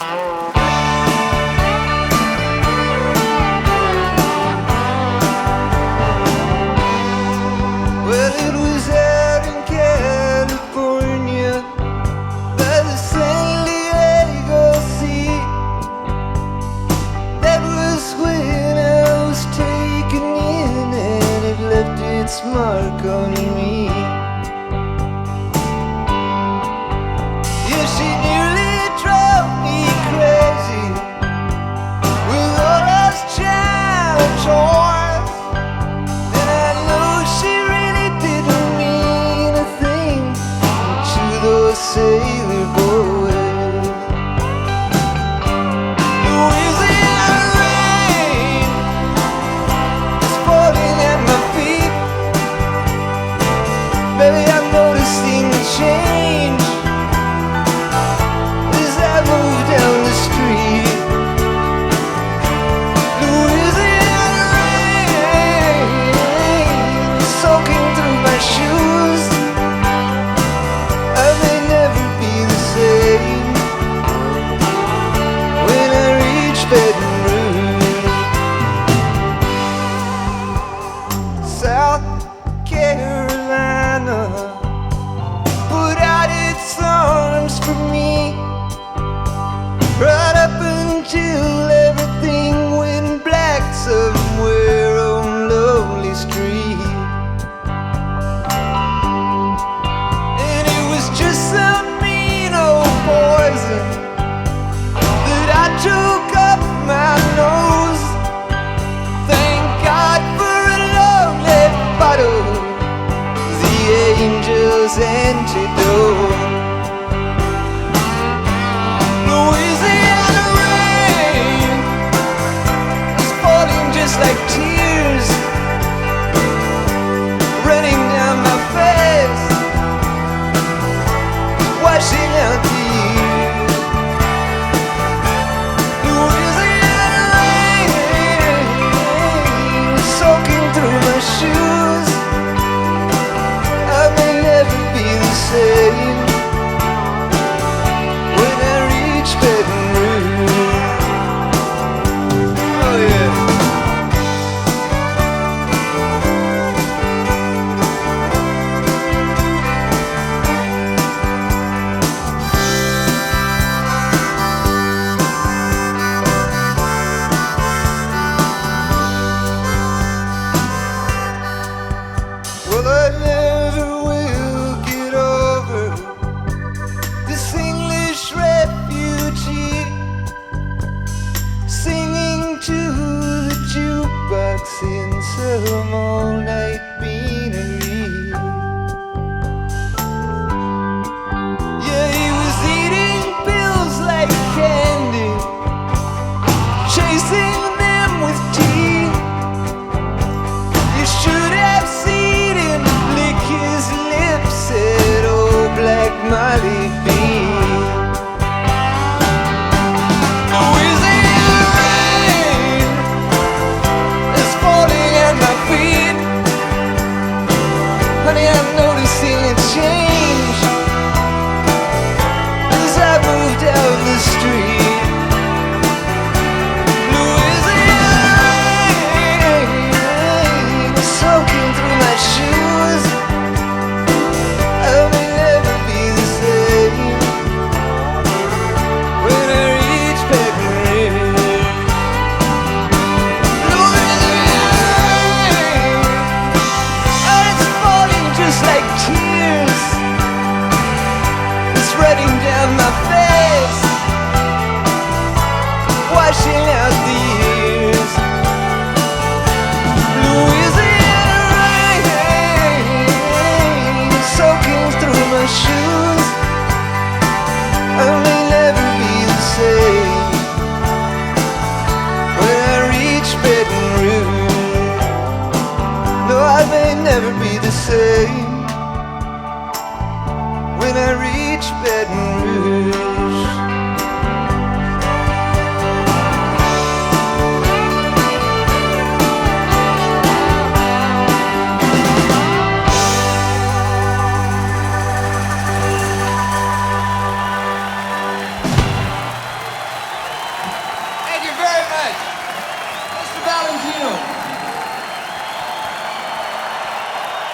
Well, it was out in California by the San Diego Sea. That was when I was taken in, and it left its mark on me. Yeah, she nearly drove me crazy with all those child toys, and I know she really didn't mean a thing to those sailor boys. Louisiana rain is falling at my feet. Baby, I'm noticing a change as I move down the street. Louisiana rain is soaking through my shoes. I may never be the same when I reach Baton Rouge. South Carolina put out its arms for me, right up until everything went black somewhere on Lonely Street. And it was just some mean old poison that I took up my nose. Thank God for a lonely bottle, the angel's antidote. Louisiana rain is falling just like tears, running down my face, washing out the years. Louisiana rain is soaking through my shoes. I may never be the same when I reach Baton Rouge. Oh yeah. Well, I never will get over this English refugee singing to the jukebox in some all-night beanery. Yeah, he was eating pills like candy, chasing them with tea. You should have seen him lick his lips at old Black Molly Bean. Louisiana rain is falling at my feet. Honey, I'm noticing a change as I move down the street. Louisiana rain is soaking through my shoes. I may never be the same when I reach Baton Rouge. Louisiana rain, it's falling just like tears. It's running down my face, washing out the years. Louisiana rain soaking through my shoes. I may never be the same when I reach Baton Rouge. No, I may never be the same when I reach Baton Rouge. Valentino.